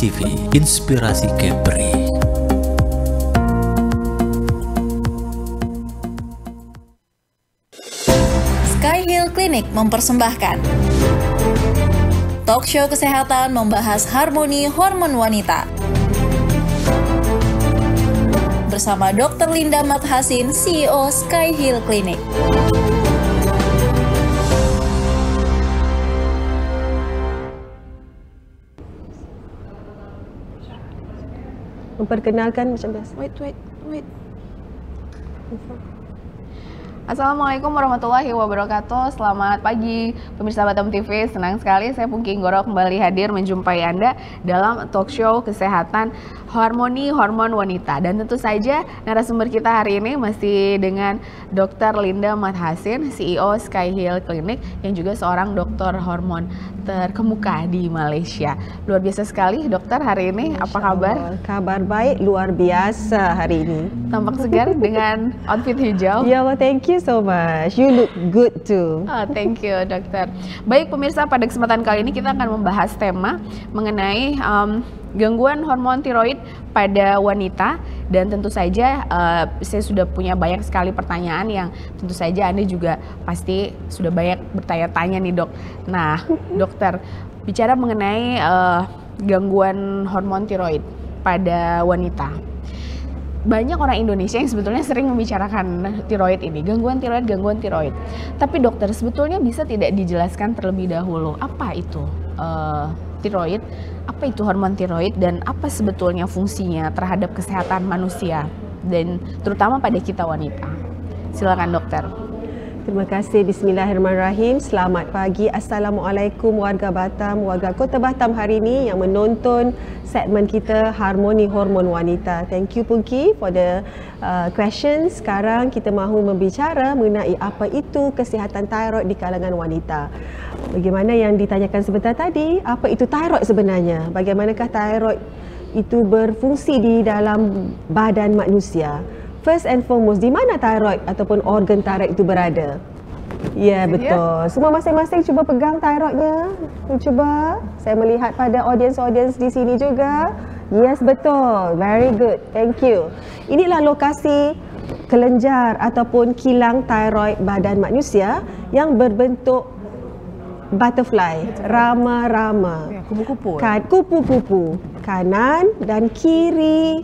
TV, inspirasi Kepri. Sky Hill Clinic mempersembahkan talk show kesehatan membahas harmoni hormon wanita bersama Dr. Linda Mathasin, CEO Sky Hill Clinic. Memperkenalkan macam biasa. Wait. Assalamualaikum warahmatullahi wabarakatuh. Selamat pagi pemirsa Batam TV. Senang sekali saya Pungki Nggoro kembali hadir menjumpai Anda dalam talk show kesehatan harmoni hormon wanita. Dan tentu saja narasumber kita hari ini masih dengan Dr. Linda Mathasin, CEO Sky Hill Clinic, yang juga seorang dokter hormon terkemuka di Malaysia. Luar biasa sekali dokter hari ini. Apa kabar? Kabar baik, luar biasa hari ini. Tampak segar dengan outfit hijau. Ya, well, thank you so much. You look good too. Oh, thank you dokter. Baik pemirsa, pada kesempatan kali ini kita akan membahas tema mengenai gangguan hormon tiroid pada wanita, dan tentu saja saya sudah punya banyak sekali pertanyaan yang tentu saja Anda juga pasti sudah banyak bertanya-tanya nih dok. Nah dokter, bicara mengenai gangguan hormon tiroid pada wanita, banyak orang Indonesia yang sebetulnya sering membicarakan tiroid ini, gangguan tiroid. Tapi dokter, sebetulnya bisa tidak dijelaskan terlebih dahulu apa itu tiroid, apa itu hormon tiroid, dan apa sebetulnya fungsinya terhadap kesehatan manusia dan terutama pada kita wanita? Silakan dokter. Terima kasih. Bismillahirrahmanirrahim. Selamat pagi. Assalamualaikum warga Batam, warga Kota Batam hari ini yang menonton segmen kita Harmoni Hormon Wanita. Thank you Pungki for the questions. Sekarang kita mahu membicara mengenai apa itu kesihatan tiroid di kalangan wanita. Bagaimana yang ditanyakan sebentar tadi, apa itu tiroid sebenarnya? Bagaimanakah tiroid itu berfungsi di dalam badan manusia? First and foremost, di mana tiroid ataupun organ tiroid itu berada? Ya, betul. Semua masing-masing cuba pegang tiroidnya. Cuba. Saya melihat pada audience di sini juga. Yes, betul. Very good. Thank you. Inilah lokasi kelenjar ataupun kilang tiroid badan manusia yang berbentuk butterfly, rama-rama. Kupu-kupu. Kupu-kupu. Kanan dan kiri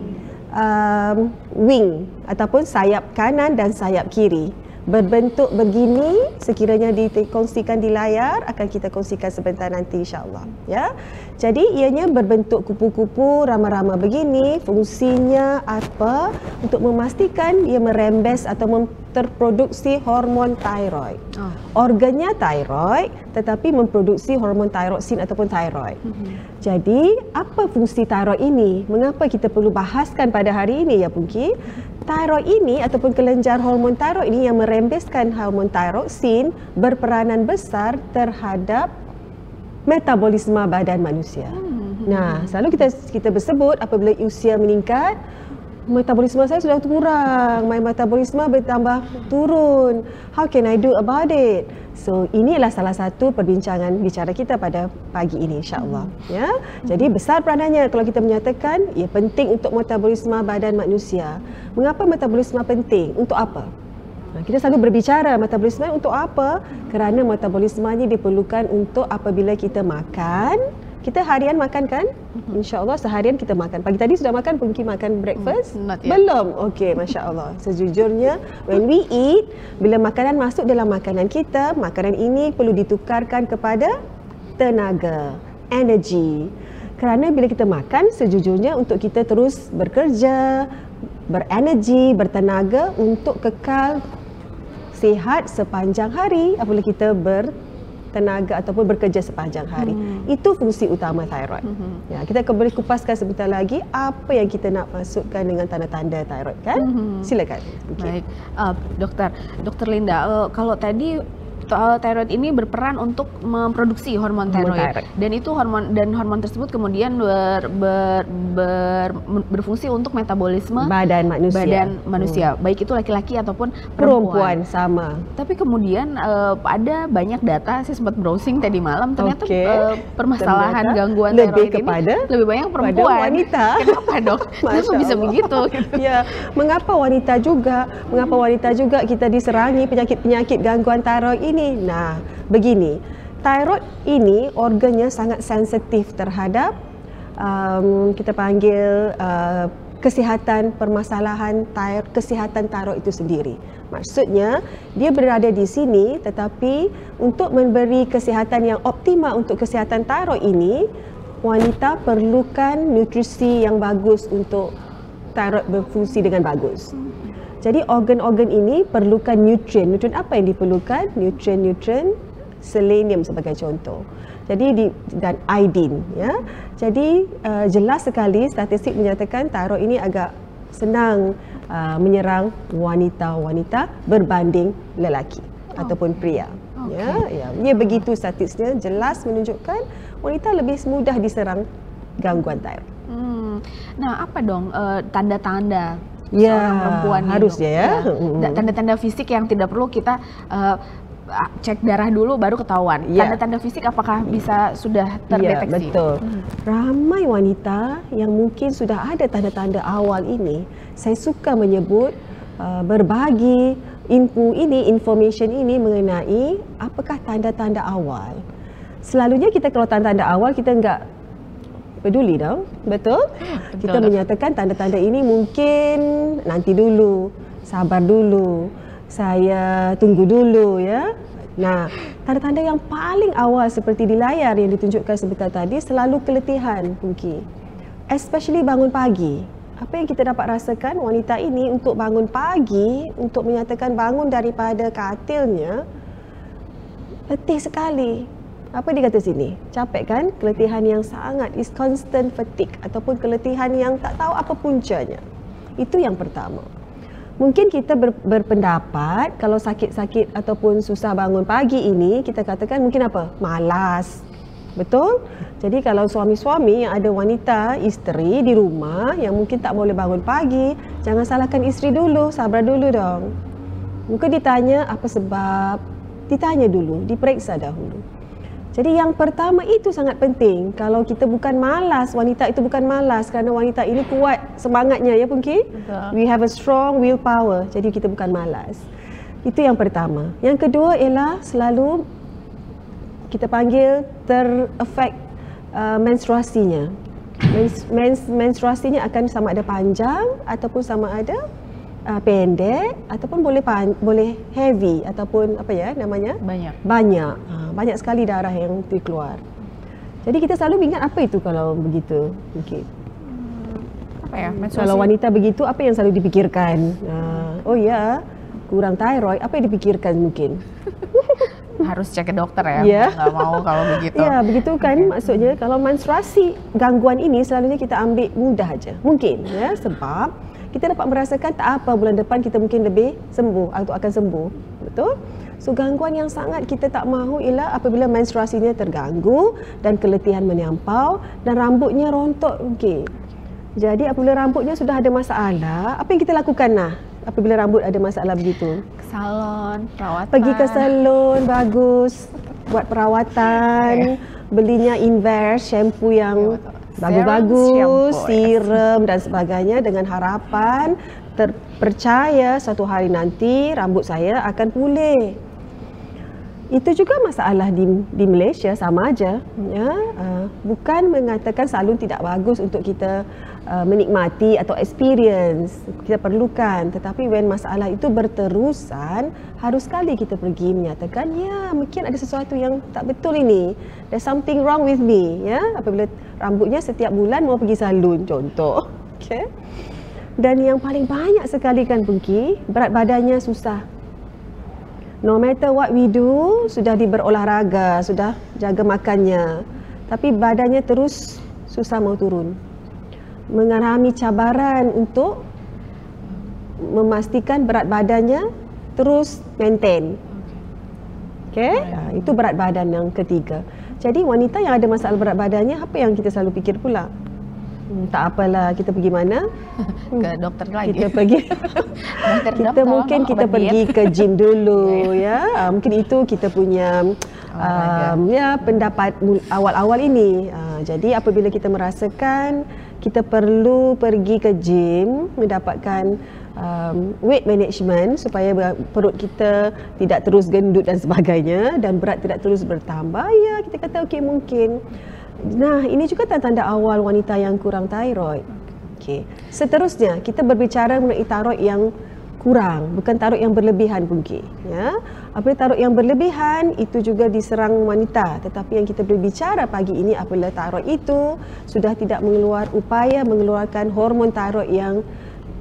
wing ataupun sayap kanan dan sayap kiri berbentuk begini. Sekiranya dikongsikan di layar, akan kita kongsikan sebentar nanti insyaAllah ya. Jadi ianya berbentuk kupu-kupu rama-rama begini. Fungsinya apa? Untuk memastikan ia merembes atau terproduksi hormon tiroid. Organnya tiroid, tetapi memproduksi hormon tiroxin ataupun tiroid. Jadi apa fungsi tiroid ini? Mengapa kita perlu bahaskan pada hari ini ya Pungki? Tiroid ini ataupun kelenjar hormon tiroid ini yang merembeskan hormon tiroxin berperanan besar terhadap metabolisme badan manusia. Nah, selalu kita bersebut apabila usia meningkat, metabolisme saya sudah kurang, my metabolisme bertambah turun. How can I do about it? So, inilah salah satu perbincangan bicara kita pada pagi ini insya-Allah, ya. Jadi besar peranannya kalau kita menyatakan ia penting untuk metabolisme badan manusia. Mengapa metabolisme penting? Untuk apa? Kita selalu berbicara metabolisme untuk apa? Kerana metabolisme ini diperlukan untuk apabila kita makan. Kita harian makan kan? InsyaAllah seharian kita makan. Pagi tadi sudah makan, mungkin makan breakfast? Belum? Okey, Masya Allah. Sejujurnya, when we eat, bila makanan masuk dalam makanan kita, makanan ini perlu ditukarkan kepada tenaga, energy. Kerana bila kita makan, sejujurnya untuk kita terus bekerja, berenergi, bertenaga untuk kekal sihat sepanjang hari apabila kita bertenaga ataupun bekerja sepanjang hari. Itu fungsi utama thyroid. Ya, kita boleh kupaskan sebentar lagi apa yang kita nak masukkan dengan tanda-tanda thyroid kan? Silakan. Baik, dokter Linda, kalau tadi Thyroid ini berperan untuk memproduksi hormon thyroid. Dan itu hormon tersebut kemudian berfungsi untuk metabolisme badan manusia. Baik itu laki-laki ataupun perempuan sama. Tapi kemudian ada banyak data, saya sempat browsing tadi malam, ternyata permasalahan gangguan thyroid ini lebih banyak perempuan. Wanita. Kenapa dok? Kenapa bisa begitu? Ya, mengapa wanita juga kita diserangi penyakit gangguan thyroid ini? Nah, begini, thyroid ini organnya sangat sensitif terhadap kita panggil kesihatan permasalahan kesihatan thyroid itu sendiri. Maksudnya dia berada di sini, tetapi untuk memberi kesihatan yang optimal untuk kesihatan thyroid ini, wanita perlukan nutrisi yang bagus untuk thyroid berfungsi dengan bagus. Jadi organ-organ ini perlukan nutrien. Nutrien apa yang diperlukan? Nutrien selenium sebagai contoh. Jadi dan iodine, ya. Jadi jelas sekali statistik menyatakan thyroid ini agak senang menyerang wanita-wanita berbanding lelaki ataupun pria. Ya, begitu statistiknya jelas menunjukkan wanita lebih mudah diserang gangguan thyroid. Nah, apa dong tanda-tanda seorang perempuan harus ya. Tanda-tanda fisik yang tidak perlu kita cek darah dulu baru ketahuan. Tanda-tanda fisik apakah bisa sudah terdeteksi? Ya, betul. Ramai wanita yang mungkin sudah ada tanda-tanda awal ini. Saya suka menyebut berbagi information ini mengenai apakah tanda-tanda awal. Selalunya kita kalau tanda-tanda awal kita enggak peduli dong, betul? Kita menyatakan tanda-tanda ini mungkin nanti dulu, sabar dulu, saya tunggu dulu ya. Nah, tanda-tanda yang paling awal seperti di layar yang ditunjukkan sebentar tadi selalu keletihan mungkin. Especially bangun pagi. Apa yang kita dapat rasakan wanita ini untuk bangun pagi, untuk menyatakan bangun daripada katilnya, letih sekali. Apa dia kata sini? Capek kan? Keletihan yang sangat is constant fatigue ataupun keletihan yang tak tahu apa puncanya. Itu yang pertama. Mungkin kita berpendapat kalau sakit-sakit ataupun susah bangun pagi ini, kita katakan mungkin apa? Malas. Betul? Jadi kalau suami-suami yang ada wanita, isteri di rumah yang mungkin tak boleh bangun pagi, jangan salahkan isteri dulu, sabar dulu dong. Mungkin ditanya apa sebab, ditanya dulu, diperiksa dahulu. Jadi yang pertama itu sangat penting. Kalau kita bukan malas, wanita itu bukan malas kerana wanita ini kuat semangatnya ya Pungki. We have a strong willpower. Jadi kita bukan malas. Itu yang pertama. Yang kedua ialah selalu kita panggil ter-affect menstruasinya. Menstruasinya akan sama ada panjang ataupun sama ada pendek ataupun boleh heavy ataupun apa ya namanya? Banyak sekali darah yang keluar. Jadi kita selalu ingat apa itu kalau begitu? Okay. Apa ya? Menstruasi. Kalau wanita begitu apa yang selalu dipikirkan? Oh ya, kurang thyroid. Apa yang dipikirkan mungkin? Harus cek ke dokter ya. Nggak mau kalau begitu. Ya, begitu kan maksudnya kalau menstruasi gangguan ini selalunya kita ambil mudah aja. Mungkin ya sebab kita dapat merasakan tak apa bulan depan kita mungkin lebih sembuh atau akan sembuh. Betul? So gangguan yang sangat kita tak mahu ialah apabila menstruasinya terganggu dan keletihan menyampau dan rambutnya rontok. Okey. Jadi apabila rambutnya sudah ada masalah, apa yang kita lakukan apabila rambut ada masalah begitu? Ke salon, perawatan. Pergi ke salon, bagus. Buat perawatan, belinya Invest shampoo yang bagus-bagus, serum dan sebagainya dengan harapan terpercaya suatu hari nanti rambut saya akan pulih. Itu juga masalah di Malaysia sama aja ya. Bukan mengatakan salon tidak bagus untuk kita menikmati atau experience, kita perlukan, tetapi when masalah itu berterusan harus sekali kita pergi menyatakan ya mungkin ada sesuatu yang tak betul ini, there's something wrong with me ya. Apabila rambutnya setiap bulan mau pergi salon contoh. Okay. Dan yang paling banyak sekali kan Pungki, berat badannya susah. No matter what we do, sudah berolahraga, sudah jaga makannya, tapi badannya terus susah mau turun. Mengalami cabaran untuk memastikan berat badannya terus maintain. Okey, itu berat badan yang ketiga. Jadi wanita yang ada masalah berat badannya, apa yang kita selalu fikir pula? Tak apalah, kita pergi mana? Ke dokter lagi. Kita pergi. Kita mungkin kita pergi ke gym dulu ya. Mungkin itu kita punya pendapat awal-awal ini. Jadi apabila kita merasakan kita perlu pergi ke gym mendapatkan weight management supaya perut kita tidak terus gendut dan sebagainya dan berat tidak terus bertambah, ya kita kata okey mungkin. Nah, ini juga tanda-tanda awal wanita yang kurang thyroid. Okey. Seterusnya, kita berbicara mengenai thyroid yang kurang, bukan thyroid yang berlebihan mungkin, ya. Apabila thyroid yang berlebihan itu juga diserang wanita, tetapi yang kita berbicara pagi ini apabila thyroid itu sudah tidak mengeluarkan hormon thyroid yang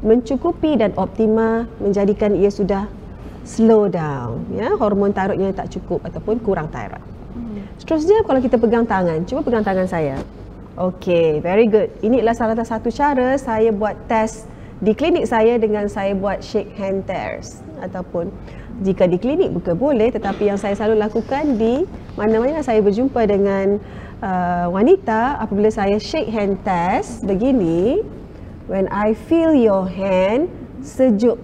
mencukupi dan optima, menjadikan ia sudah slow down, ya, hormon thyroidnya tak cukup ataupun kurang thyroid. Seterusnya, kalau kita pegang tangan, cuba pegang tangan saya. Okey, very good. Ini adalah salah satu cara saya buat test di klinik saya dengan saya buat shake hand test, ataupun jika di klinik bukan boleh, tetapi yang saya selalu lakukan di mana-mana saya berjumpa dengan wanita, apabila saya shake hand test begini, when I feel your hand, sejuk.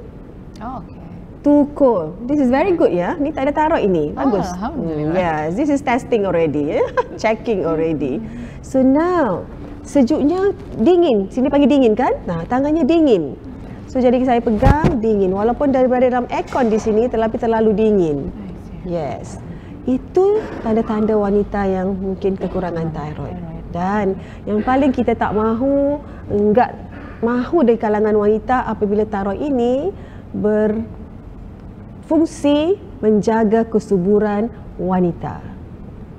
Oh, okay. Too cold. This is very good, ya. Ni tak ada thyroid ini. Bagus. Alhamdulillah. Yes, this is testing already, ya. Checking already. So now, sejuknya dingin. Sini panggil dingin kan? Nah, tangannya dingin. So jadi saya pegang dingin. Walaupun daripada dalam aircon di sini tetapi terlalu dingin. Yes. Itu tanda-tanda wanita yang mungkin kekurangan thyroid. Dan yang paling kita tak mahu, enggak mahu dari kalangan wanita apabila thyroid ini berfungsi menjaga kesuburan wanita.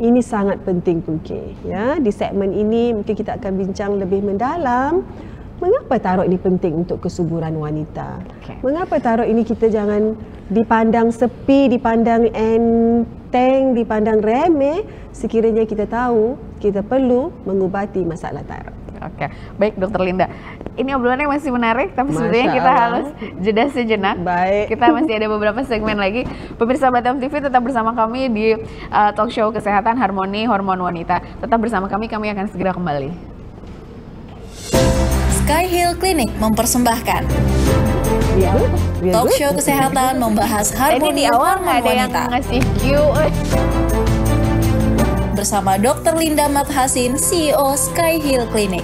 Ini sangat penting mungkin, ya. Di segmen ini mungkin kita akan bincang lebih mendalam mengapa thyroid ini penting untuk kesuburan wanita. Mengapa thyroid ini kita jangan dipandang sepi, dipandang enteng, dipandang remeh, sekiranya kita tahu kita perlu mengubati masalah thyroid. Oke, baik Dokter Linda. Ini obrolannya masih menarik, tapi sebenarnya kita harus jeda sejenak. Baik. Kita masih ada beberapa segmen lagi. Pemirsa Batam TV tetap bersama kami di talk show Kesehatan Harmoni Hormon Wanita. Tetap bersama kami akan segera kembali. Sky Hill Clinic mempersembahkan talk show kesehatan membahas harmoni di awal hormon ada yang wanita. ngasih cue. Bersama Dr. Linda Mathasin, CEO Sky Hill Clinic.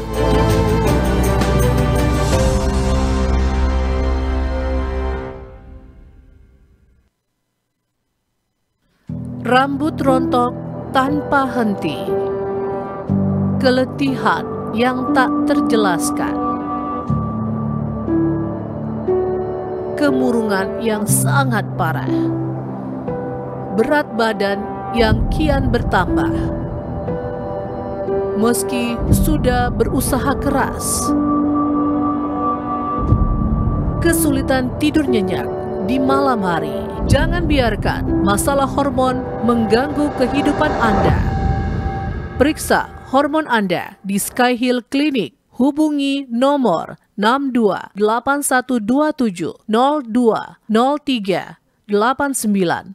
Rambut rontok tanpa henti, keletihan yang tak terjelaskan, kemurungan yang sangat parah, berat badan yang kian bertambah. Meski sudah berusaha keras, kesulitan tidur nyenyak di malam hari. Jangan biarkan masalah hormon mengganggu kehidupan Anda. Periksa hormon Anda di Sky Hill Clinic. Hubungi nomor 628127020389.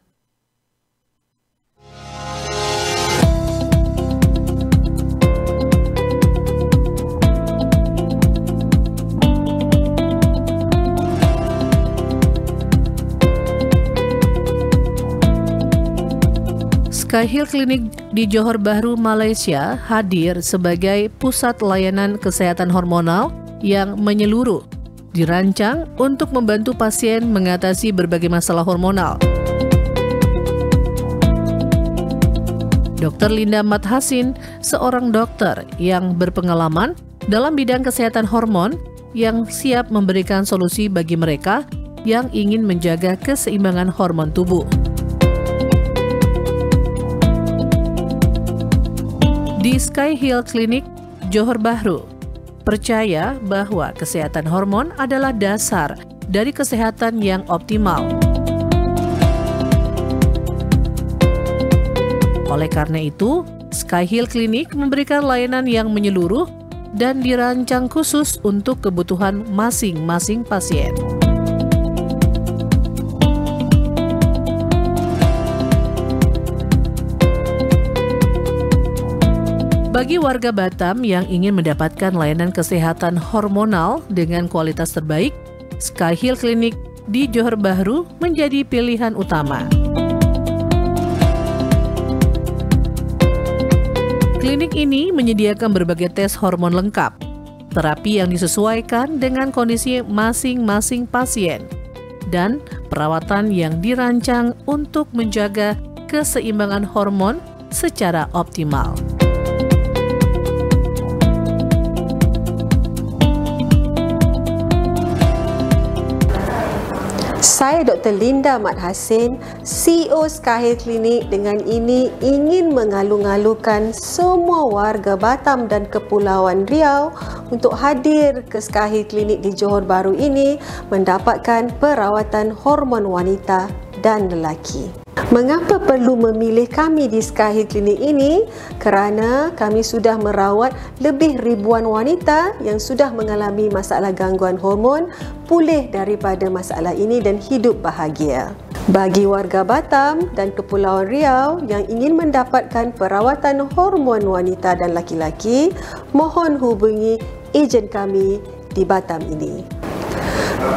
Sky Hill Clinic di Johor Bahru, Malaysia hadir sebagai pusat layanan kesehatan hormonal yang menyeluruh, dirancang untuk membantu pasien mengatasi berbagai masalah hormonal. Dr. Linda Mathasin, seorang dokter yang berpengalaman dalam bidang kesehatan hormon yang siap memberikan solusi bagi mereka yang ingin menjaga keseimbangan hormon tubuh. Di Sky Hill Clinic, Johor Bahru, percaya bahwa kesehatan hormon adalah dasar dari kesehatan yang optimal. Oleh karena itu, Sky Hill Clinic memberikan layanan yang menyeluruh dan dirancang khusus untuk kebutuhan masing-masing pasien. Bagi warga Batam yang ingin mendapatkan layanan kesehatan hormonal dengan kualitas terbaik, Sky Hill Clinic di Johor Bahru menjadi pilihan utama. Klinik ini menyediakan berbagai tes hormon lengkap, terapi yang disesuaikan dengan kondisi masing-masing pasien, dan perawatan yang dirancang untuk menjaga keseimbangan hormon secara optimal. Saya Dr. Linda Mat Hassin, CEO Sky Hill Clinic, dengan ini ingin mengalu-ngalukan semua warga Batam dan Kepulauan Riau untuk hadir ke Sky Hill Clinic di Johor Bahru ini mendapatkan perawatan hormon wanita dan lelaki. Mengapa perlu memilih kami di Sky Hill Clinic ini? Kerana kami sudah merawat lebih ribuan wanita yang sudah mengalami masalah gangguan hormon, pulih daripada masalah ini dan hidup bahagia. Bagi warga Batam dan Kepulauan Riau yang ingin mendapatkan perawatan hormon wanita dan laki-laki, mohon hubungi ejen kami di Batam ini.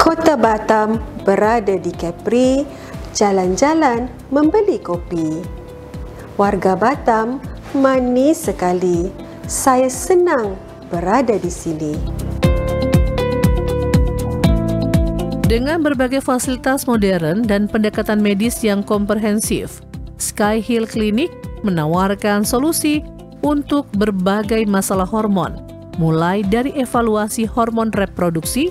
Kota Batam berada di Kepri, jalan-jalan membeli kopi. Warga Batam manis sekali. Saya senang berada di sini. Dengan berbagai fasilitas modern dan pendekatan medis yang komprehensif, Sky Hill Clinic menawarkan solusi untuk berbagai masalah hormon, mulai dari evaluasi hormon reproduksi,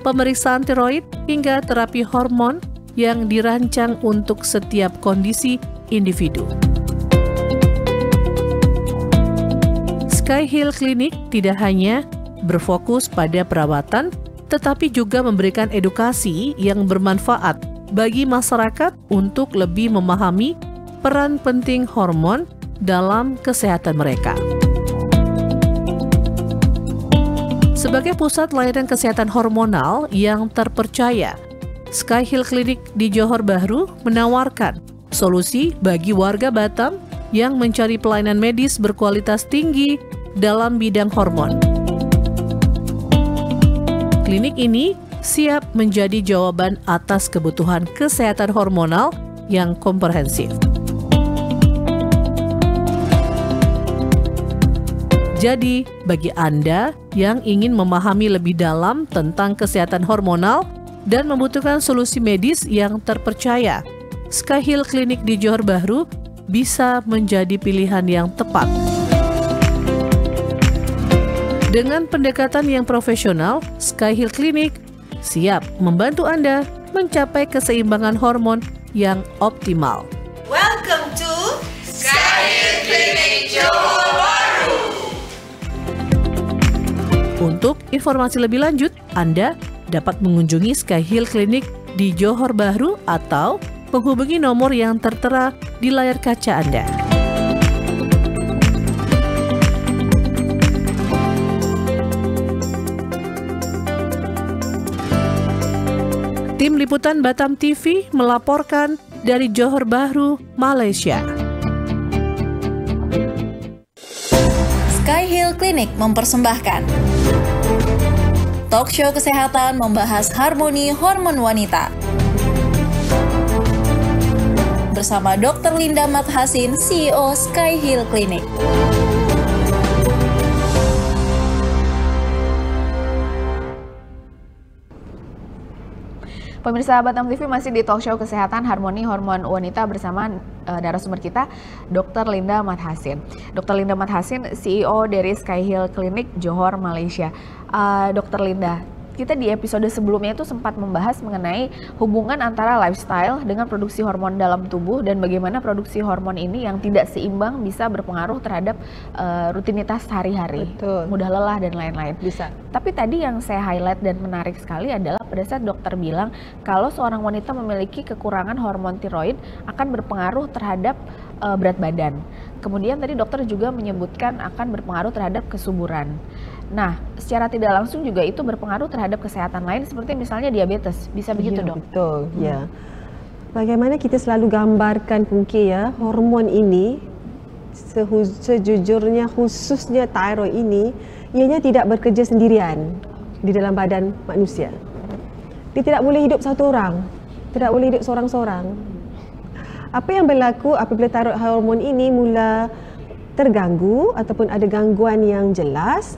pemeriksaan tiroid, hingga terapi hormon yang dirancang untuk setiap kondisi individu. Sky Hill Clinic tidak hanya berfokus pada perawatan, tetapi juga memberikan edukasi yang bermanfaat bagi masyarakat untuk lebih memahami peran penting hormon dalam kesehatan mereka. Sebagai pusat layanan kesehatan hormonal yang terpercaya, Sky Hill Clinic di Johor Bahru menawarkan solusi bagi warga Batam yang mencari pelayanan medis berkualitas tinggi dalam bidang hormon. Klinik ini siap menjadi jawaban atas kebutuhan kesehatan hormonal yang komprehensif. Jadi, bagi Anda yang ingin memahami lebih dalam tentang kesehatan hormonal dan membutuhkan solusi medis yang terpercaya, Sky Hill Clinic di Johor Bahru bisa menjadi pilihan yang tepat. Dengan pendekatan yang profesional, Sky Hill Clinic siap membantu Anda mencapai keseimbangan hormon yang optimal. Welcome to Sky Hill Clinic Johor Bahru. Untuk informasi lebih lanjut, Anda dapat mengunjungi Sky Hill Clinic di Johor Bahru atau menghubungi nomor yang tertera di layar kaca Anda. Tim Liputan Batam TV melaporkan dari Johor Bahru, Malaysia. Sky Hill Clinic mempersembahkan talk show kesehatan membahas harmoni hormon wanita. Bersama Dr. Linda Mat Hassin, CEO Sky Hill Clinic. Pemirsa Batam TV masih di talk show kesehatan harmoni hormon wanita bersama narasumber kita Dr. Linda Mat Hassin. Dr. Linda Mat Hassin, CEO dari Sky Hill Clinic Johor, Malaysia. Dr. Linda, kita di episode sebelumnya itu sempat membahas mengenai hubungan antara lifestyle dengan produksi hormon dalam tubuh dan bagaimana produksi hormon ini yang tidak seimbang bisa berpengaruh terhadap rutinitas sehari-hari, mudah lelah dan lain-lain. Bisa. Tapi tadi yang saya highlight dan menarik sekali adalah pada saat dokter bilang kalau seorang wanita memiliki kekurangan hormon tiroid akan berpengaruh terhadap berat badan. Kemudian tadi dokter juga menyebutkan akan berpengaruh terhadap kesuburan. Nah, secara tidak langsung juga itu berpengaruh terhadap kesehatan lain seperti misalnya diabetes. Bisa begitu, Dok? Betul, ya. Bagaimana kita selalu gambarkan Pungki ya, hormon ini sejujurnya khususnya thyroid ini, ianya tidak bekerja sendirian di dalam badan manusia. Dia tidak boleh hidup satu orang, tidak boleh hidup seorang-seorang. Apa yang berlaku apabila thyroid hormon ini mula terganggu ataupun ada gangguan yang jelas,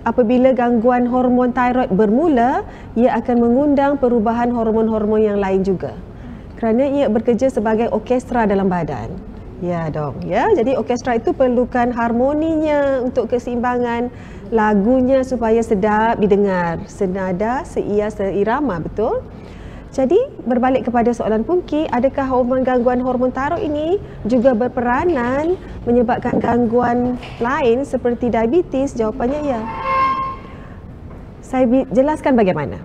apabila gangguan hormon thyroid bermula, ia akan mengundang perubahan hormon-hormon yang lain juga. Kerana ia bekerja sebagai orkestra dalam badan. Ya dong, ya. Jadi orkestra itu perlukan harmoninya untuk keseimbangan lagunya supaya sedap didengar, senada, seia, seirama, betul? Jadi berbalik kepada soalan Pungki, adakah gangguan hormon thyroid ini juga berperanan menyebabkan gangguan lain seperti diabetes? Jawapannya ya. Saya jelaskan bagaimana.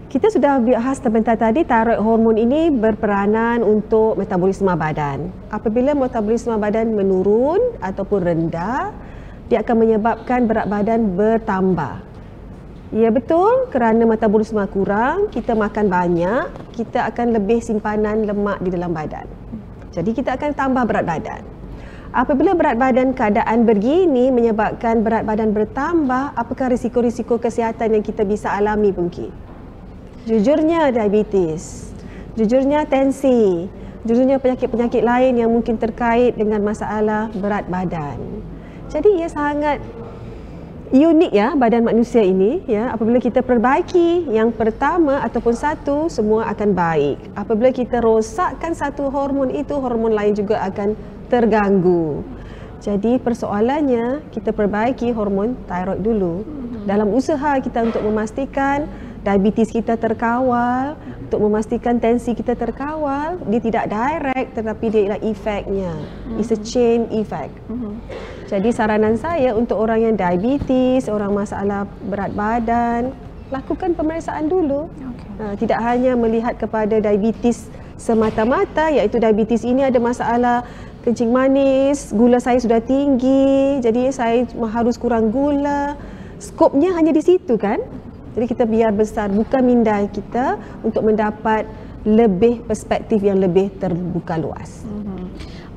Kita sudah bahas sebentar tadi, thyroid hormon ini berperanan untuk metabolisme badan. Apabila metabolisme badan menurun ataupun rendah, dia akan menyebabkan berat badan bertambah. Ya betul, kerana metabolisme kurang, kita makan banyak, kita akan lebih simpanan lemak di dalam badan. Jadi kita akan tambah berat badan. Apabila berat badan keadaan begini menyebabkan berat badan bertambah, apakah risiko-risiko kesihatan yang kita bisa alami, Pungki? Jujurnya diabetes, jujurnya tensi, jujurnya penyakit-penyakit lain yang mungkin terkait dengan masalah berat badan. Jadi ia sangat unik ya badan manusia ini ya. Apabila kita perbaiki yang pertama ataupun satu, semua akan baik. Apabila kita rosakkan satu hormon itu, hormon lain juga akan terganggu. Jadi persoalannya kita perbaiki hormon thyroid dulu. Dalam usaha kita untuk memastikan diabetes kita terkawal, untuk memastikan tensi kita terkawal, dia tidak direct tetapi dia ialah efeknya. It's a chain effect. Jadi saranan saya untuk orang yang diabetes, orang masalah berat badan, lakukan pemeriksaan dulu. Tidak hanya melihat kepada diabetes semata-mata, iaitu diabetes ini ada masalah kencing manis, gula saya sudah tinggi, jadi saya harus kurang gula. Skopnya hanya di situ kan? Jadi kita biar besar, buka minda kita untuk mendapat lebih perspektif yang lebih terbuka luas.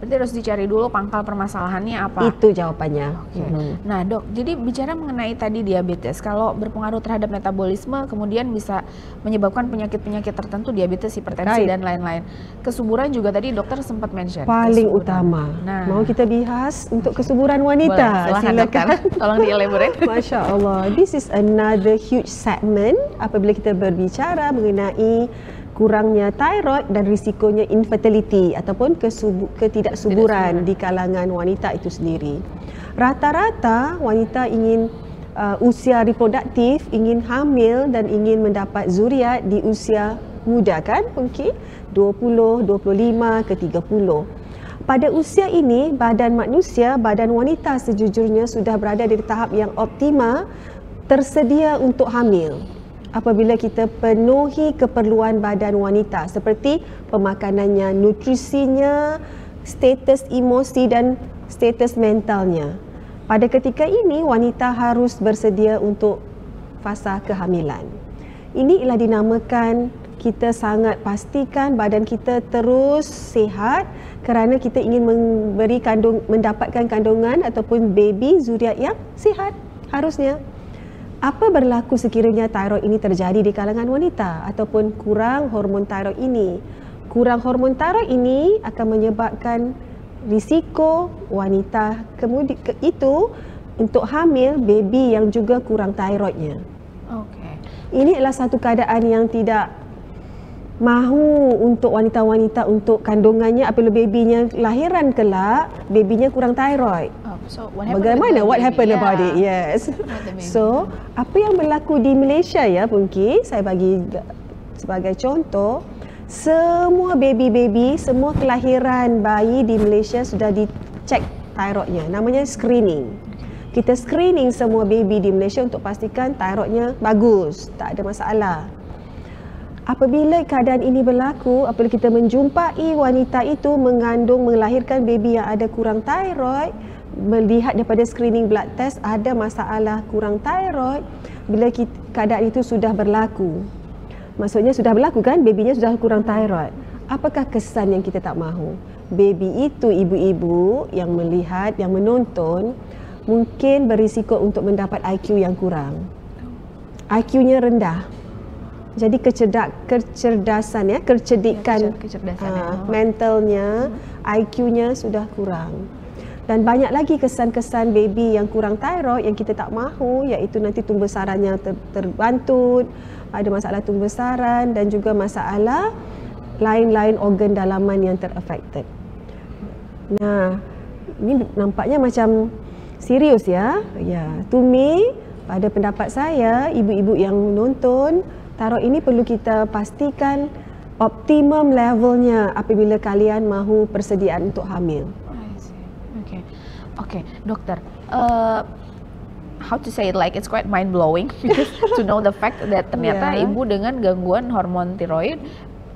Berarti harus dicari dulu pangkal permasalahannya apa? Itu jawabannya. Nah dok, jadi bicara mengenai tadi diabetes, kalau berpengaruh terhadap metabolisme kemudian bisa menyebabkan penyakit-penyakit tertentu, diabetes, hipertensi, dan lain-lain. Kesuburan juga tadi dokter sempat mention. Paling utama. Nah, mau kita bahas untuk kesuburan wanita? Boleh, silakan. Tolong di-elaborate. Masya Allah, this is another huge segment apabila kita berbicara mengenai kurangnya thyroid dan risikonya infertility ataupun ketidaksuburan di kalangan wanita itu sendiri. Rata-rata wanita ingin usia reproduktif, ingin hamil dan ingin mendapat zuriat di usia muda kan? Mungkin 20, 25 ke 30. Pada usia ini, badan manusia, badan wanita sejujurnya sudah berada di tahap yang optima, tersedia untuk hamil. Apabila kita penuhi keperluan badan wanita seperti pemakanannya, nutrisinya, status emosi dan status mentalnya. Pada ketika ini, wanita harus bersedia untuk fasa kehamilan. Ini ialah dinamakan kita sangat pastikan badan kita terus sihat kerana kita ingin mendapatkan kandungan ataupun baby zuriat yang sihat harusnya. Apa berlaku sekiranya thyroid ini terjadi di kalangan wanita ataupun kurang hormon thyroid ini? Kurang hormon thyroid ini akan menyebabkan risiko wanita kemudian itu untuk hamil baby yang juga kurang thyroidnya. Ini adalah satu keadaan yang tidak mahu untuk wanita-wanita untuk kandungannya apabila babynya lahiran kelak, babynya kurang thyroid. Bagaimana? What happened about it? Yes. So, apa yang berlaku di Malaysia ya, Pungki? Saya bagi sebagai contoh, semua baby-baby, semua kelahiran bayi di Malaysia sudah dicek thyroidnya. Namanya screening. Kita screening semua baby di Malaysia untuk pastikan thyroidnya bagus, tak ada masalah. Apabila keadaan ini berlaku, apabila kita menjumpai wanita itu mengandung, melahirkan baby yang ada kurang thyroid, melihat daripada screening blood test ada masalah kurang thyroid, bila keadaan itu sudah berlaku. Maksudnya sudah berlaku kan, babynya sudah kurang thyroid. Apakah kesan yang kita tak mahu? baby itu, ibu-ibu yang melihat, yang menonton, mungkin berisiko untuk mendapat IQ yang kurang. IQ-nya rendah. Jadi kecerdasan ya, kecerdikan mentalnya, IQ-nya sudah kurang. Dan banyak lagi kesan-kesan baby yang kurang thyroid yang kita tak mahu, iaitu nanti tumbuh sarannya terbantut, ada masalah tumbuh saran dan juga masalah lain-lain organ dalaman yang teraffected. Nah, ini nampaknya macam serius ya. Ya, to me, pada pendapat saya, ibu-ibu yang menonton, thyroid ini perlu kita pastikan optimum levelnya apabila kalian mahu persediaan untuk hamil. Okay, dokter. How to say it, like it's quite mind blowing to know the fact that ternyata ibu dengan gangguan hormon tiroid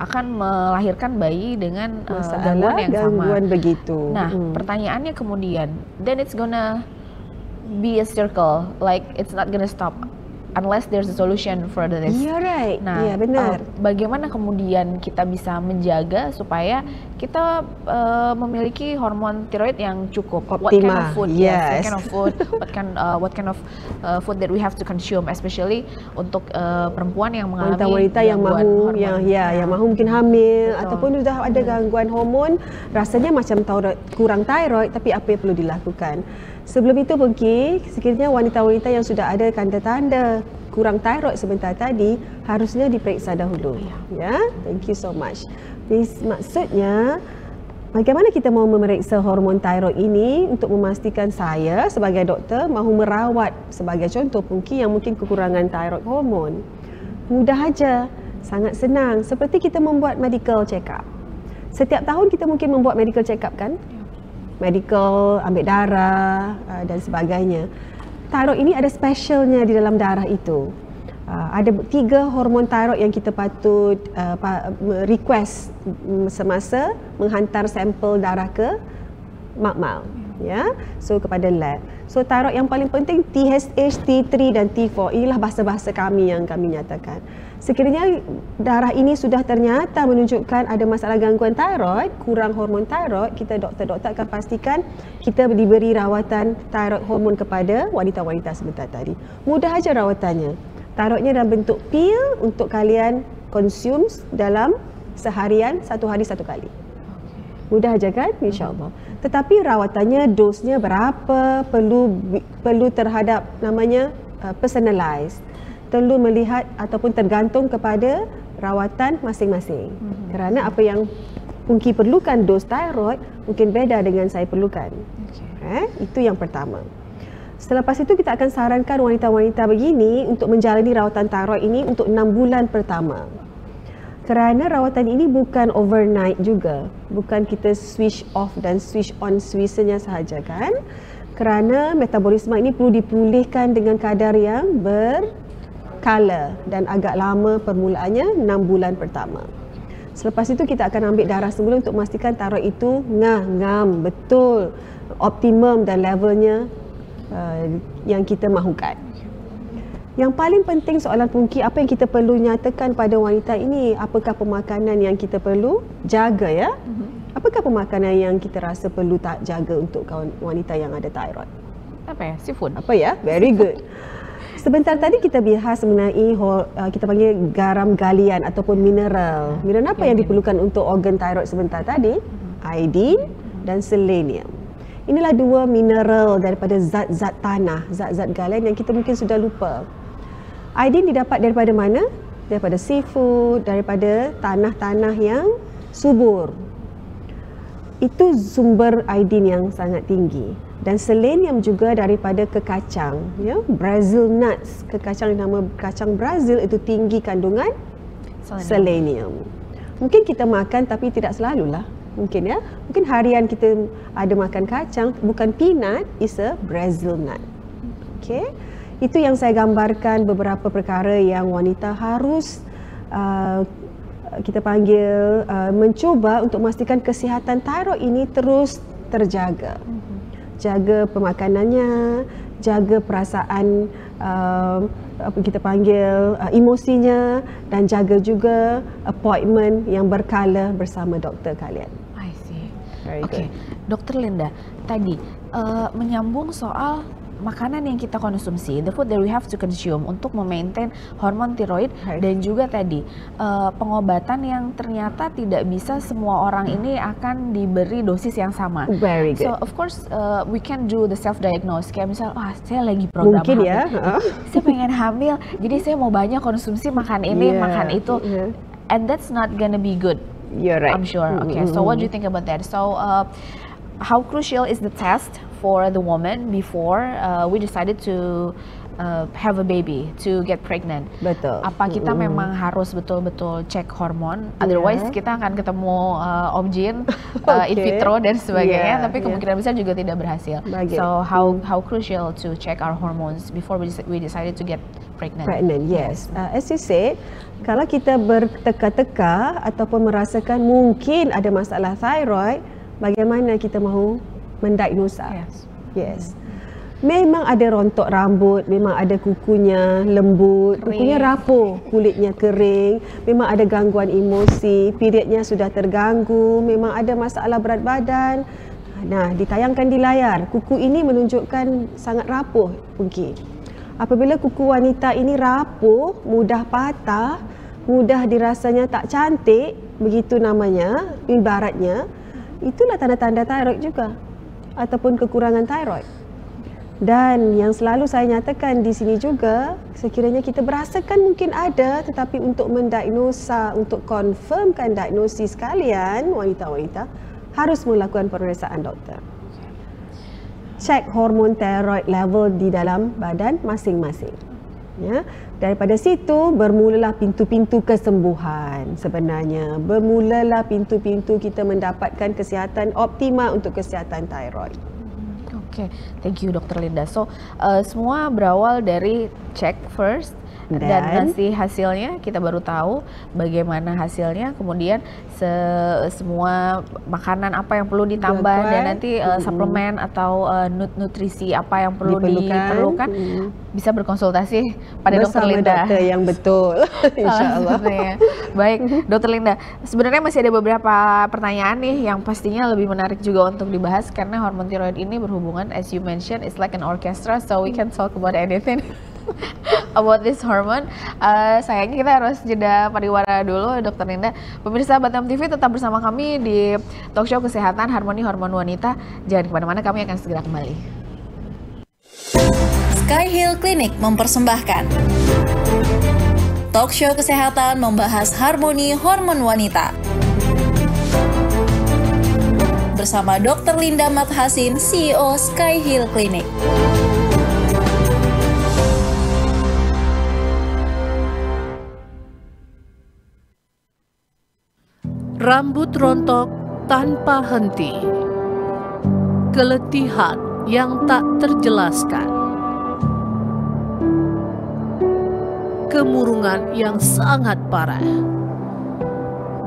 akan melahirkan bayi dengan gangguan yang sama. Begitu. Nah, pertanyaannya kemudian, then it's gonna be a circle, like it's not gonna stop unless there's a solution for this. Iya, right. Nah, benar. Bagaimana kemudian kita bisa menjaga supaya kita memiliki hormon tiroid yang cukup? Optima. What kind of food? Yes. What kind of food? What kind of food that we have to consume, especially untuk perempuan yang mengalami wanita yang mahu, yang mahu mungkin hamil. Betul. Ataupun sudah ada gangguan hormon, rasanya macam kurang thyroid, tapi apa yang perlu dilakukan? Sebelum itu Pungki, sekiranya wanita-wanita yang sudah ada tanda-tanda kurang thyroid sebentar tadi harusnya diperiksa dahulu. Ya, thank you so much. Maksudnya bagaimana kita mahu memeriksa hormon thyroid ini untuk memastikan saya sebagai doktor mahu merawat sebagai contoh Pungki yang mungkin kekurangan thyroid hormon. Mudah aja, sangat senang. Seperti kita membuat medical check up. Setiap tahun kita mungkin membuat medical check up kan? Medical, ambil darah dan sebagainya. Thyroid ini ada specialnya di dalam darah itu. Ada 3 hormon thyroid yang kita patut request semasa menghantar sampel darah ke makmal. Ya, so kepada lab. So thyroid yang paling penting TSH, T3 dan T4. Inilah bahasa-bahasa kami yang kami nyatakan. Sekiranya darah ini sudah ternyata menunjukkan ada masalah gangguan thyroid, kurang hormon thyroid, kita doktor-doktor akan pastikan kita diberi rawatan thyroid hormon kepada wanita-wanita sebentar tadi. Mudah aja rawatannya. Thyroidnya dalam bentuk pil untuk kalian consume dalam seharian, 1 hari 1 kali. Mudah aja kan? InsyaAllah. Tetapi rawatannya, dosnya berapa, perlu terhadap namanya personalized. Perlu melihat ataupun tergantung kepada rawatan masing-masing. Kerana apa yang Pungki perlukan dos thyroid mungkin beda dengan saya perlukan. Itu yang pertama. Selepas itu kita akan sarankan wanita-wanita begini untuk menjalani rawatan thyroid ini untuk 6 bulan pertama. Kerana rawatan ini bukan overnight juga. Bukan kita switch off dan switch on switchnya sahaja kan. Kerana metabolisme ini perlu dipulihkan dengan kadar yang berkala dan agak lama permulaannya 6 bulan pertama. Selepas itu kita akan ambil darah semula untuk memastikan thyroid itu ngam betul, optimum dan levelnya yang kita mahukan. Yang paling penting soalan Pungki, apa yang kita perlu nyatakan pada wanita ini? Apakah pemakanan yang kita perlu jaga ya? Apakah pemakanan yang kita rasa perlu tak jaga untuk wanita yang ada thyroid? Apa ya? Seafood. Apa ya? Very good. Sebentar tadi kita bahas mengenai kita panggil garam galian ataupun mineral. Mineral apa yang diperlukan untuk organ thyroid sebentar tadi? Iodine dan selenium. Inilah 2 mineral daripada zat-zat tanah, zat-zat galian yang kita mungkin sudah lupa. Iodine didapat daripada mana? Daripada seafood, daripada tanah-tanah yang subur. Itu sumber iodine yang sangat tinggi. Dan selenium juga daripada kekacang, ya, Brazil nuts. Kekacang nama kacang Brazil itu tinggi kandungan selenium. Mungkin kita makan tapi tidak selalulah. Mungkin ya. Mungkin harian kita ada makan kacang, bukan peanut, is a Brazil nut. Okey. Itu yang saya gambarkan beberapa perkara yang wanita harus kita panggil mencuba untuk memastikan kesihatan thyroid ini terus terjaga. Jaga pemakanannya, jaga perasaan apa kita panggil emosinya dan jaga juga appointment yang berkala bersama doktor kalian. I see. Very Oke, good. Dokter Linda, tadi menyambung soal makanan yang kita konsumsi, the food that we have to consume untuk memaintain hormon tiroid, Right. dan juga tadi pengobatan yang ternyata tidak bisa semua orang ini akan diberi dosis yang sama. Very good. So of course we can do the self diagnose, kayak misal, saya lagi program Mungkin hamil, ya, saya pengen hamil, jadi saya mau banyak konsumsi makan ini, Yeah, makan itu, yeah. and that's not gonna be good. You're right. I'm sure. Okay, so what do you think about that? So, how crucial is the test for the woman before we decided to have a baby, to get pregnant? Betul. Apa kita memang harus betul-betul cek hormon? Otherwise kita akan ketemu objin, in Okay. vitro dan sebagainya, Yeah, tapi kemungkinan besar juga tidak berhasil. Bagus. So, how crucial to check our hormones before we decided to get pregnant? Pregnant, yes. As you said, kalau kita berteka-teka ataupun merasakan mungkin ada masalah thyroid, bagaimana kita mahu mendiagnosa? Yes. Yes. Memang ada rontok rambut, memang ada kukunya lembut, kukunya rapuh, kulitnya kering, memang ada gangguan emosi, periodnya sudah terganggu, memang ada masalah berat badan. Nah, ditayangkan di layar, kuku ini menunjukkan sangat rapuh mungkin. Apabila kuku wanita ini rapuh, mudah patah, mudah dirasanya tak cantik, begitu namanya, ibaratnya, itulah tanda-tanda thyroid juga ataupun kekurangan thyroid. Dan yang selalu saya nyatakan di sini juga, sekiranya kita berasakan mungkin ada, tetapi untuk mendiagnosa, untuk confirmkan diagnosis kalian, wanita-wanita, harus melakukan pemeriksaan doktor. Cek hormon thyroid level di dalam badan masing-masing. Ya, daripada situ bermulalah pintu-pintu kesembuhan sebenarnya. Bermulalah pintu-pintu kita mendapatkan kesihatan optimal untuk kesihatan thyroid. Oke, thank you Dr. Linda. So, semua berawal dari check first, dan nanti hasilnya kita baru tahu bagaimana hasilnya, kemudian semua makanan apa yang perlu ditambah, dan nanti suplemen atau nutrisi apa yang perlu diperlukan, bisa berkonsultasi pada Dr. Linda. Dokter yang betul, insyaAllah. Baik, Dr. Linda, sebenarnya masih ada beberapa pertanyaan nih yang pastinya lebih menarik juga untuk dibahas, karena hormon tiroid ini berhubungan, as you mentioned, it's like an orchestra, so we can talk about anything about this hormone. Sayangnya kita harus jeda pariwara dulu, Dr. Linda. Pemirsa Batam TV, tetap bersama kami di talk show kesehatan Harmoni Hormon Wanita. Jangan kemana-mana, kami akan segera kembali. Sky Hill Clinic mempersembahkan talk show kesehatan membahas harmoni hormon wanita bersama Dr. Linda Mathasin, CEO Sky Hill Clinic. Rambut rontok tanpa henti, keletihan yang tak terjelaskan, kemurungan yang sangat parah,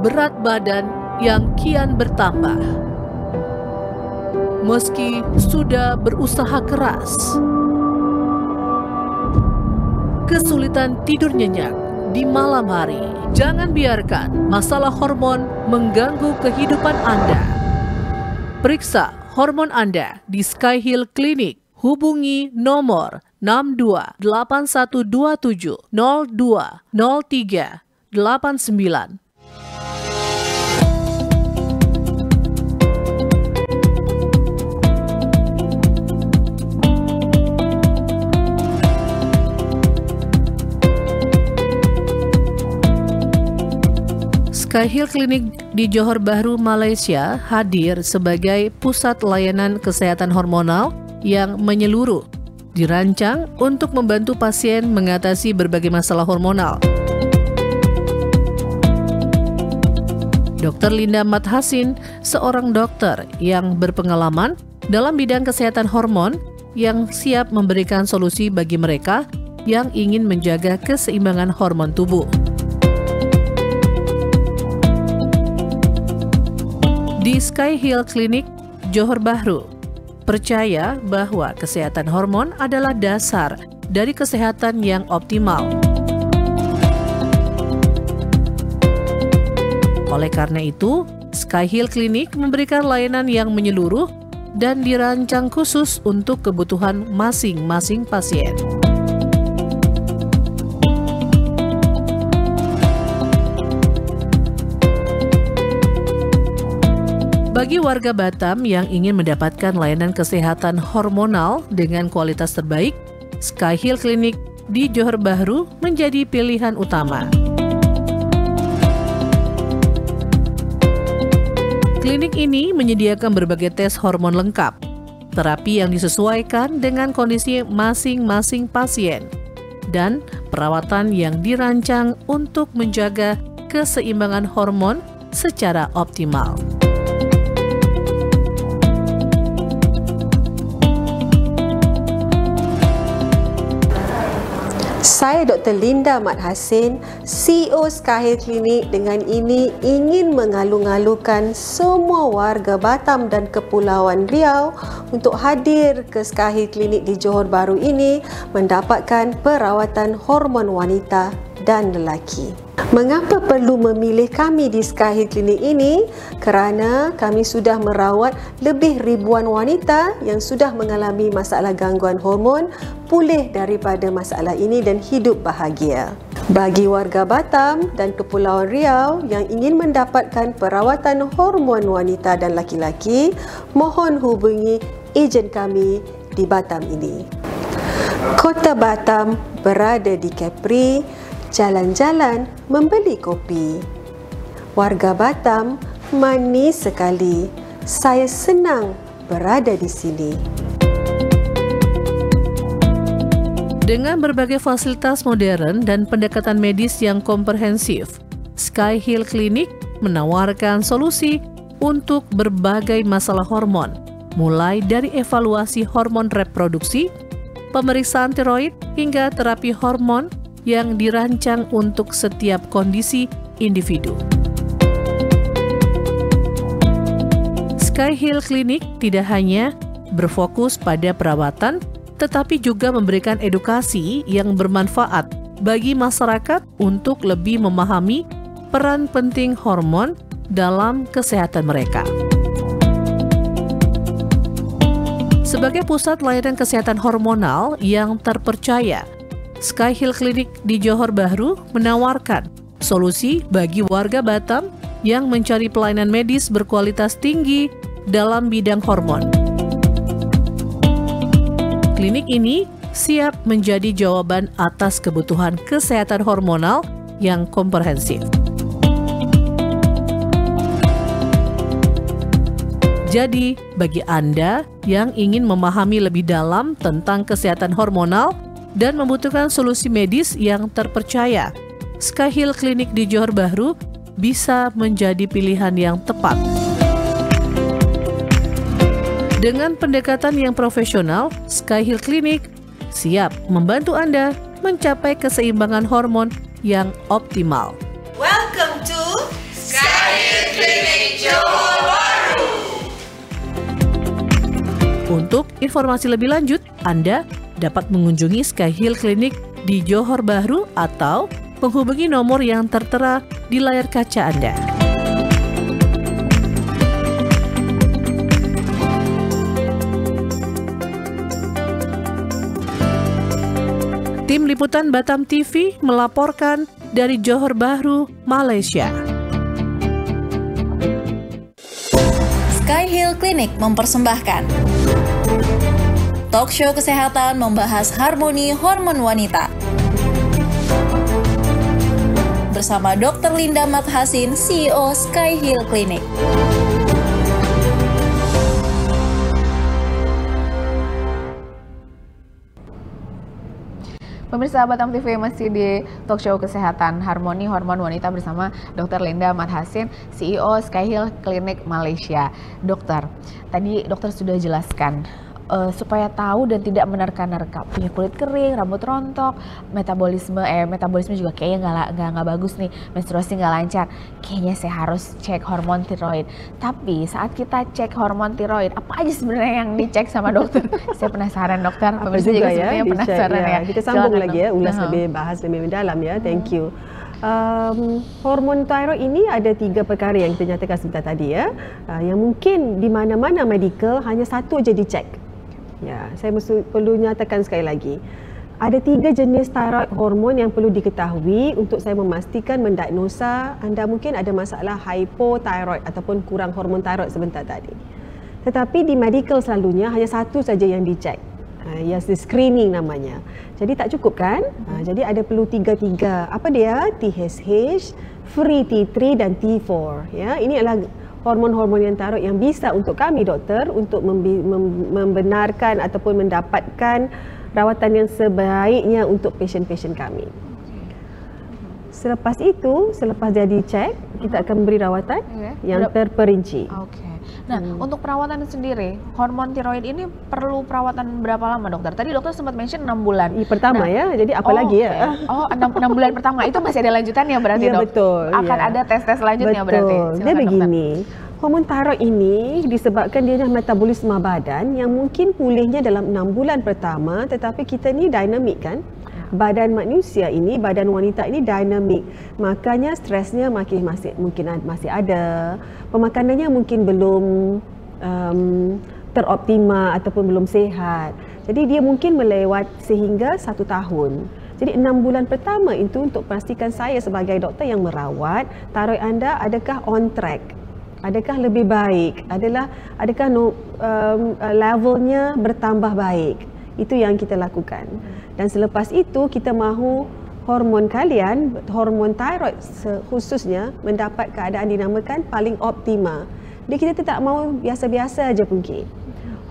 berat badan yang kian bertambah. Meski sudah berusaha keras, kesulitan tidur nyenyak di malam hari. Jangan biarkan masalah hormon mengganggu kehidupan Anda. Periksa hormon Anda di Sky Hill Clinic. Hubungi nomor 628127 020389. Sky Hill Clinic di Johor Bahru, Malaysia hadir sebagai pusat layanan kesehatan hormonal yang menyeluruh, dirancang untuk membantu pasien mengatasi berbagai masalah hormonal. Dr. Linda Mathasin, seorang dokter yang berpengalaman dalam bidang kesehatan hormon yang siap memberikan solusi bagi mereka yang ingin menjaga keseimbangan hormon tubuh. Di Sky Hill Clinic, Johor Bahru, percaya bahwa kesehatan hormon adalah dasar dari kesehatan yang optimal. Oleh karena itu, Sky Hill Clinic memberikan layanan yang menyeluruh dan dirancang khusus untuk kebutuhan masing-masing pasien. Bagi warga Batam yang ingin mendapatkan layanan kesehatan hormonal dengan kualitas terbaik, Sky Hill Clinic di Johor Bahru menjadi pilihan utama. Klinik ini menyediakan berbagai tes hormon lengkap, terapi yang disesuaikan dengan kondisi masing-masing pasien, dan perawatan yang dirancang untuk menjaga keseimbangan hormon secara optimal. Saya Dr. Linda Mat Hassin, CEO Sky Hill Clinic, dengan ini ingin mengalu-alukan semua warga Batam dan Kepulauan Riau untuk hadir ke Sky Hill Clinic di Johor Bahru ini mendapatkan perawatan hormon wanita dan lelaki. Mengapa perlu memilih kami di Sky Hill Clinic ini? Kerana kami sudah merawat lebih ribuan wanita yang sudah mengalami masalah gangguan hormon, pulih daripada masalah ini dan hidup bahagia. Bagi warga Batam dan Kepulauan Riau yang ingin mendapatkan perawatan hormon wanita dan laki-laki, mohon hubungi ejen kami di Batam ini. Kota Batam berada di Kepri, jalan-jalan membeli kopi. Warga Batam manis sekali. Saya senang berada di sini. Dengan berbagai fasilitas modern dan pendekatan medis yang komprehensif, Sky Hill Clinic menawarkan solusi untuk berbagai masalah hormon, mulai dari evaluasi hormon reproduksi, pemeriksaan tiroid, hingga terapi hormon yang dirancang untuk setiap kondisi individu. Sky Hill Clinic tidak hanya berfokus pada perawatan, tetapi juga memberikan edukasi yang bermanfaat bagi masyarakat untuk lebih memahami peran penting hormon dalam kesehatan mereka. Sebagai pusat layanan kesehatan hormonal yang terpercaya, Sky Hill Clinic di Johor Bahru menawarkan solusi bagi warga Batam yang mencari pelayanan medis berkualitas tinggi dalam bidang hormon. Klinik ini siap menjadi jawaban atas kebutuhan kesehatan hormonal yang komprehensif. Jadi, bagi Anda yang ingin memahami lebih dalam tentang kesehatan hormonal dan membutuhkan solusi medis yang terpercaya, Sky Hill Clinic di Johor Bahru bisa menjadi pilihan yang tepat. Dengan pendekatan yang profesional, Sky Hill Clinic siap membantu Anda mencapai keseimbangan hormon yang optimal. Welcome to Sky Hill Clinic Johor Bahru. Untuk informasi lebih lanjut, Anda dapat mengunjungi Sky Hill Clinic di Johor Bahru atau menghubungi nomor yang tertera di layar kaca Anda. Tim Liputan Batam TV melaporkan dari Johor Bahru, Malaysia. Sky Hill Clinic mempersembahkan talk show kesehatan membahas harmoni hormon wanita. Bersama Dr. Linda Mat Hassin, CEO Sky Hill Clinic. Pemirsa Batam TV masih di talk show kesehatan harmoni hormon wanita bersama Dr. Linda Mat Hassin, CEO Sky Hill Clinic Malaysia. Dokter, tadi dokter sudah jelaskan supaya tahu dan tidak menerka-nerka, punya kulit kering, rambut rontok, metabolisme juga kayaknya nggak bagus nih, menstruasi nggak lancar, kayaknya saya harus cek hormon tiroid. Tapi saat kita cek hormon tiroid, apa aja sebenarnya yang dicek sama dokter? Saya penasaran dokter, pemirsa juga sebenarnya penasaran ya. Kita sambung lagi ya, ulas lebih bahas lebih mendalam ya. Thank you. Hormon thyroid ini ada 3 perkara yang kita nyatakan sebentar tadi ya. Yang mungkin di mana-mana medical hanya satu aja dicek. Ya, saya perlu nyatakan sekali lagi. Ada 3 jenis thyroid hormon yang perlu diketahui untuk saya memastikan mendiagnosa anda mungkin ada masalah hypothyroid ataupun kurang hormon thyroid sebentar tadi. Tetapi di medical selalunya hanya satu saja yang dicek. Yang screening namanya. Jadi tak cukup kan? Jadi ada perlu 3. Apa dia? TSH, free T3 dan T4. Ya, ini adalah hormon-hormon yang thyroid yang bisa untuk kami doktor untuk membenarkan ataupun mendapatkan rawatan yang sebaiknya untuk pasien-pasien kami. Selepas itu, selepas dia dicek, kita akan beri rawatan yang terperinci. Nah, untuk perawatan sendiri, hormon tiroid ini perlu perawatan berapa lama dokter? Tadi dokter sempat mention 6 bulan. Pertama ya, jadi apa lagi ya? Oh, 6 bulan pertama, itu masih ada lanjutannya berarti ya, dok? Betul. Akan ada tes-tes selanjutnya berarti? Betul, dia begini. Hormon thyroid ini disebabkan dia metabolisme badan yang mungkin pulihnya dalam 6 bulan pertama, tetapi kita ni dinamik kan? Badan manusia ini, badan wanita ini dinamik. Makanya stresnya mungkin masih ada. Pemakanannya mungkin belum teroptima ataupun belum sihat. Jadi dia mungkin melewat sehingga 1 tahun. Jadi 6 bulan pertama itu untuk pastikan saya sebagai doktor yang merawat thyroid anda adakah on track. Adakah lebih baik? Adakah levelnya bertambah baik? Itu yang kita lakukan. Dan selepas itu kita mahu hormon kalian, hormon thyroid khususnya mendapat keadaan dinamakan paling optima. Jadi kita tak mahu biasa-biasa aja mungkin.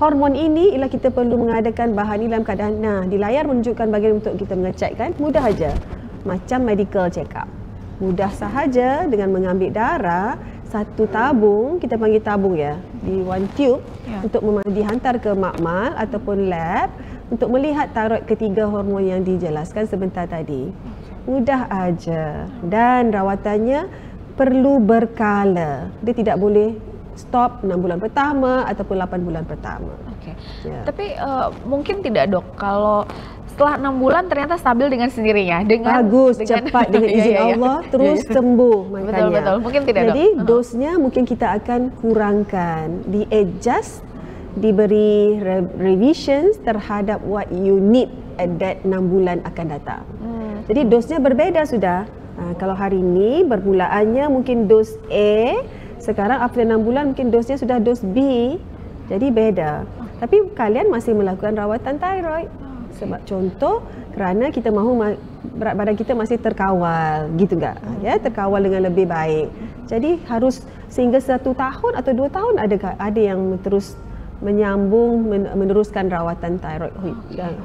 Hormon ini ialah kita perlu mengadakan bahan ini dalam keadaan, di layar menunjukkan bagian untuk kita mengecek kan, mudah aja. Macam medical check up. Mudah sahaja dengan mengambil darah, 1 tabung, kita panggil tabung ya, di 1 tube untuk dihantar ke makmal ataupun lab untuk melihat thyroid ketiga hormon yang dijelaskan sebentar tadi. Mudah aja dan rawatannya perlu berkala. Dia tidak boleh stop 6 bulan pertama ataupun 8 bulan pertama. Tapi mungkin tidak dok kalau setelah 6 bulan ternyata stabil dengan sendirinya cepat dengan izin Allah terus sembuh makanya. Betul, mungkin tidak Jadi dosnya mungkin kita akan kurangkan, di-adjust, diberi revisions terhadap what you need at that 6 bulan akan datang. Jadi dosnya berbeza sudah. Kalau hari ini bermulaannya mungkin dos A, sekarang after 6 bulan mungkin dosnya sudah dos B. Jadi beda. Tapi kalian masih melakukan rawatan thyroid. Sebab contoh kerana kita mahu berat badan kita masih terkawal, gitu enggak? Ya, terkawal dengan lebih baik. Jadi harus sehingga 1 tahun atau 2 tahun ada yang terus meneruskan rawatan thyroid,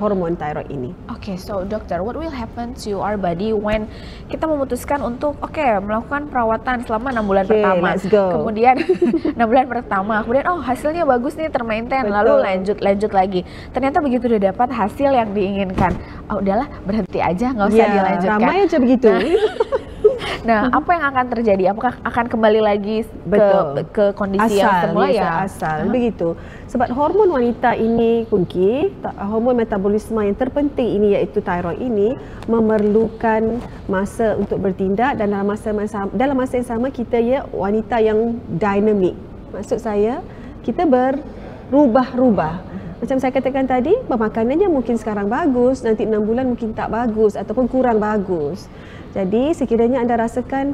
hormon thyroid ini. So dokter, what will happen to our body when kita memutuskan untuk melakukan perawatan selama 6 bulan pertama. Let's go. Kemudian 6 bulan pertama, kemudian hasilnya bagus nih, termaintain, lalu lanjut lagi. Ternyata begitu udah dapat hasil yang diinginkan, udahlah berhenti aja, nggak usah dilanjutkan. Ramai aja begitu. Nah, apa yang akan terjadi? Apakah akan kembali lagi ke kondisi yang semula ya? Asal begitu. Sebab hormon wanita ini kunci, hormon metabolisme yang terpenting ini iaitu thyroid ini memerlukan masa untuk bertindak dan dalam masa yang sama kita wanita yang dinamik. Maksud saya kita berubah-ubah. Macam saya katakan tadi, pemakanannya mungkin sekarang bagus, nanti 6 bulan mungkin tak bagus ataupun kurang bagus. Jadi sekiranya anda rasakan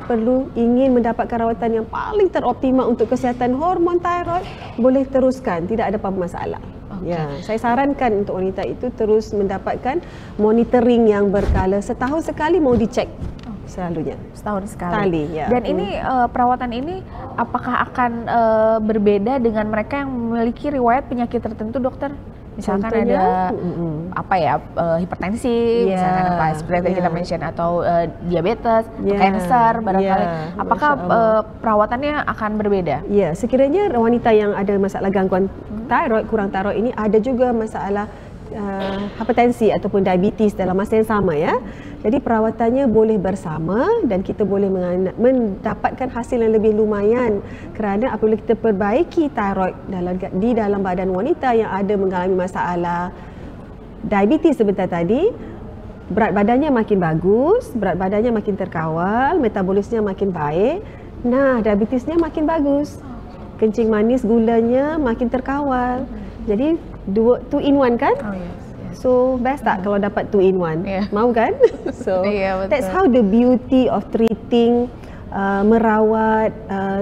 ingin mendapatkan rawatan yang paling teroptimal untuk kesihatan hormon thyroid, boleh teruskan, tidak ada apa-apa masalah. Ya, saya sarankan untuk wanita itu terus mendapatkan monitoring yang berkala, setahun sekali mau dicek. Selalunya setahun sekali. Ya. Dan ini perawatan ini apakah akan berbeda dengan mereka yang memiliki riwayat penyakit tertentu, dokter? Misalkan contohnya, ada hipertensi, misalkan seperti kita mention, atau diabetes, kanker barangkali. Apakah perawatannya akan berbeda? Ya, sekiranya wanita yang ada masalah gangguan thyroid, kurang thyroid ini ada juga masalah hipertensi ataupun diabetes dalam masa yang sama ya. Jadi perawatannya boleh bersama dan kita boleh mendapatkan hasil yang lebih lumayan kerana apabila kita perbaiki thyroid di dalam badan wanita yang ada mengalami masalah diabetes sebentar tadi, berat badannya makin bagus, berat badannya makin terkawal, metabolisnya makin baik. Nah, diabetesnya makin bagus. Kencing manis, gulanya makin terkawal. Jadi 2 in 1 kan? Oh yes. So best tak kalau dapat 2 in 1? Yeah. Mau kan? So Yeah, betul. that's how the beauty of treating, merawat,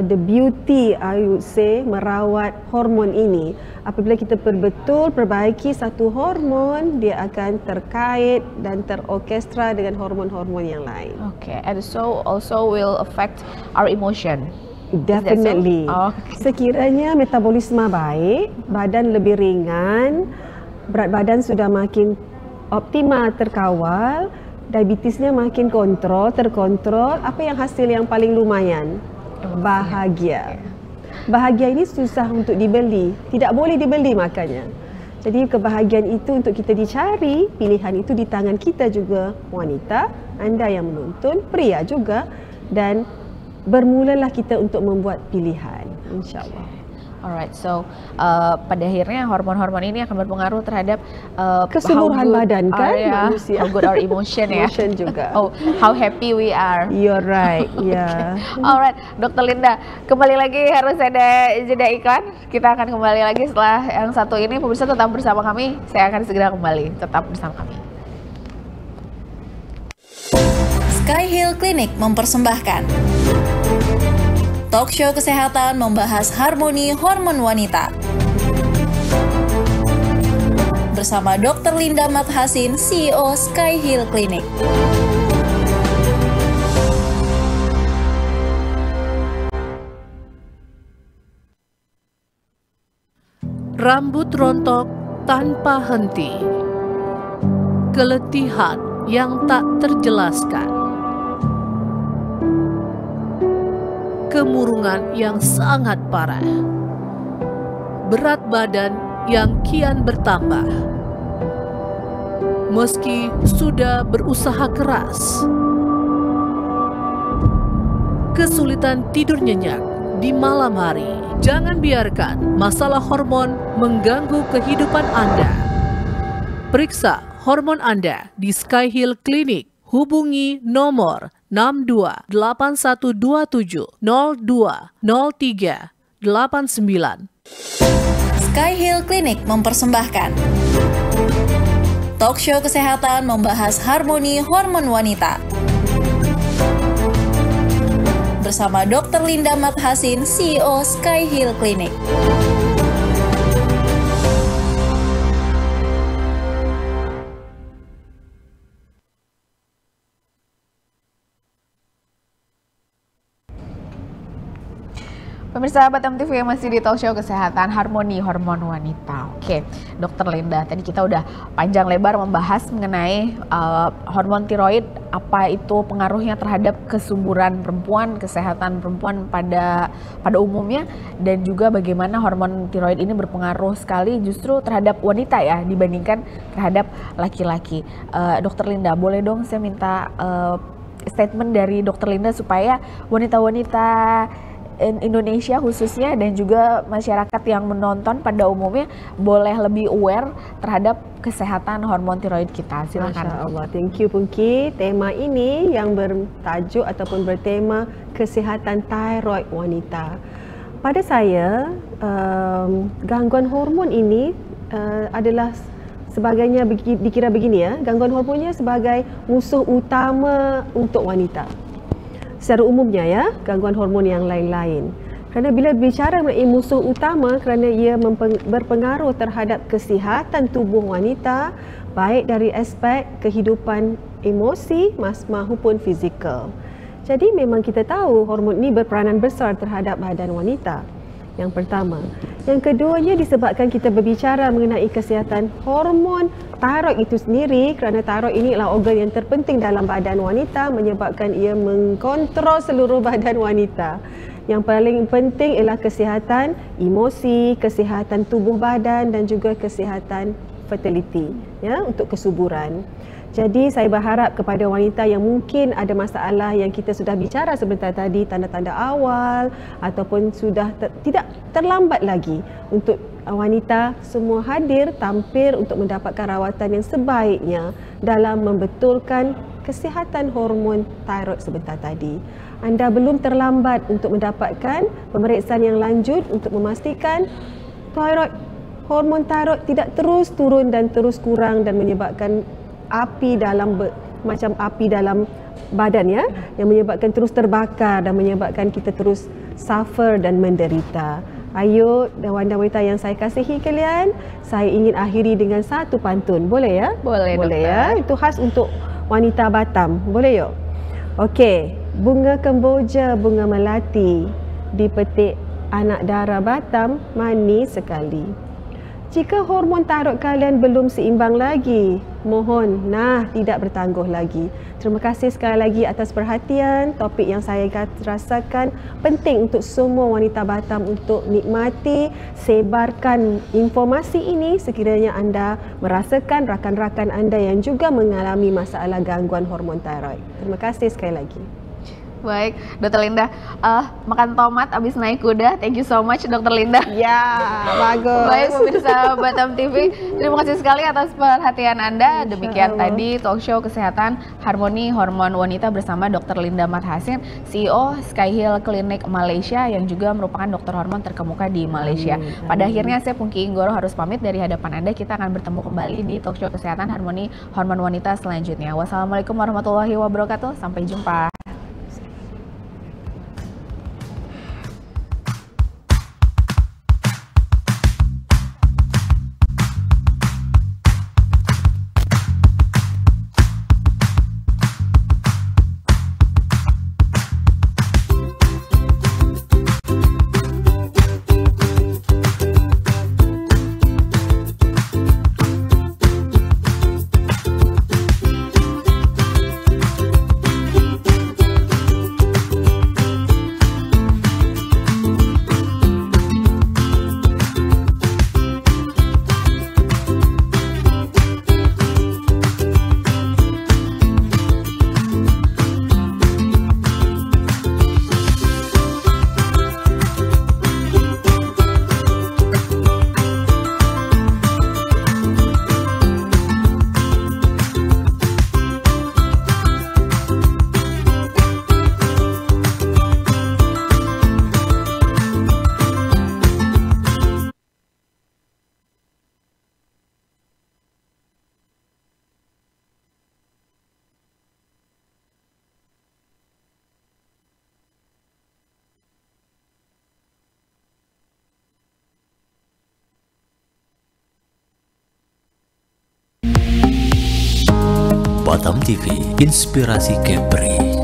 the beauty I would say, merawat hormon ini. Apabila kita betul perbaiki satu hormon, dia akan terkait dan terorkestra dengan hormon-hormon yang lain. Okay, and so also will affect our emotion. Definitely. Oh. Sekiranya metabolisme baik, badan lebih ringan, berat badan sudah makin optimal terkawal, diabetesnya makin terkontrol, apa yang hasil yang paling lumayan? Bahagia. Bahagia ini susah untuk dibeli, tidak boleh dibeli makanya. Jadi kebahagiaan itu untuk kita dicari, pilihan itu di tangan kita juga, wanita, anda yang menonton, pria juga, dan bermulalah kita untuk membuat pilihan, insyaAllah. Alright, so pada akhirnya hormon-hormon ini akan berpengaruh terhadap keseluruhan badan kan manusia. How good our emotion ya. Emotion juga. Oh, how happy we are. You're right, yeah. Alright, Dr. Linda, kembali lagi harus ada jeda iklan. Kita akan kembali lagi setelah yang satu ini. Pemirsa tetap bersama kami. Saya akan segera kembali. Tetap bersama kami. Sky Hill Clinic mempersembahkan talk show kesehatan membahas harmoni hormon wanita. Bersama Dr. Linda Mathasin, CEO Sky Hill Clinic. Rambut rontok tanpa henti. Keletihan yang tak terjelaskan. Kemurungan yang sangat parah, berat badan yang kian bertambah. Meski sudah berusaha keras, kesulitan tidur nyenyak di malam hari. Jangan biarkan masalah hormon mengganggu kehidupan Anda. Periksa hormon Anda di Sky Hill Clinic. Hubungi nomor 6281202389. Sky Hill Clinic mempersembahkan talk show kesehatan membahas harmoni hormon wanita. Bersama Dr. Linda Mathasin, CEO Sky Hill Clinic. Pemirsa Batam TV yang masih di talk show kesehatan harmoni hormon wanita. Oke, Dr. Linda, tadi kita udah panjang lebar membahas mengenai hormon tiroid, apa itu pengaruhnya terhadap kesuburan perempuan, kesehatan perempuan pada umumnya, dan juga bagaimana hormon tiroid ini berpengaruh sekali justru terhadap wanita ya dibandingkan terhadap laki-laki. Dr. Linda, boleh dong saya minta statement dari Dr. Linda supaya wanita-wanita Indonesia khususnya dan juga masyarakat yang menonton pada umumnya boleh lebih aware terhadap kesehatan hormon tiroid kita. Silakan. Masya Allah, thank you Pungki. Tema ini yang bertajuk ataupun bertema kesehatan tiroid wanita. Pada saya, gangguan hormon ini adalah sebagainya dikira begini ya, gangguan hormonnya sebagai musuh utama untuk wanita. Secara umumnya ya, gangguan hormon yang lain-lain. Kerana bila bicara mengenai musuh utama, kerana ia berpengaruh terhadap kesihatan tubuh wanita, baik dari aspek kehidupan emosi maupun fizikal. Jadi memang kita tahu hormon ini berperanan besar terhadap badan wanita. Yang pertama. Yang keduanya disebabkan kita berbicara mengenai kesihatan hormon tiroid itu sendiri, kerana tiroid ini adalah organ yang terpenting dalam badan wanita, menyebabkan ia mengkontrol seluruh badan wanita. Yang paling penting ialah kesihatan emosi, kesihatan tubuh badan dan juga kesihatan fertility, ya, untuk kesuburan. Jadi saya berharap kepada wanita yang mungkin ada masalah yang kita sudah bicara sebentar tadi, tanda-tanda awal ataupun sudah tidak terlambat lagi untuk wanita semua hadir tampil untuk mendapatkan rawatan yang sebaiknya dalam membetulkan kesihatan hormon thyroid sebentar tadi. Anda belum terlambat untuk mendapatkan pemeriksaan yang lanjut untuk memastikan hormon thyroid tidak terus turun dan terus kurang dan menyebabkan macam api dalam badan ya, yang menyebabkan terus terbakar dan menyebabkan kita terus suffer dan menderita. Ayo wanita-wanita yang saya kasihi kalian, saya ingin akhiri dengan satu pantun. Boleh ya? Boleh ya. Itu khas untuk wanita Batam. Boleh yuk? Okey, bunga kemboja, bunga melati, dipetik anak dara Batam, manis sekali. Jika hormon thyroid kalian belum seimbang lagi, mohon tidak bertangguh lagi. Terima kasih sekali lagi atas perhatian. Topik yang saya rasakan penting untuk semua wanita Batam untuk nikmati, sebarkan informasi ini sekiranya anda merasakan rakan-rakan anda yang juga mengalami masalah gangguan hormon thyroid. Terima kasih sekali lagi. Baik, Dr. Linda, makan tomat abis naik kuda. Thank you so much, Dr. Linda. Ya, bagus. Baik, pemirsa Batam TV, terima kasih sekali atas perhatian Anda. Demikian tadi talk show kesehatan Harmoni Hormon Wanita bersama Dr. Linda Mathasin, CEO Skyhill Clinic Malaysia yang juga merupakan dokter hormon terkemuka di Malaysia. Pada akhirnya saya Pungki Inggoro harus pamit dari hadapan Anda. Kita akan bertemu kembali di talk show kesehatan Harmoni Hormon Wanita selanjutnya. Wassalamualaikum warahmatullahi wabarakatuh. Sampai jumpa. Batam TV, inspirasi Kepri.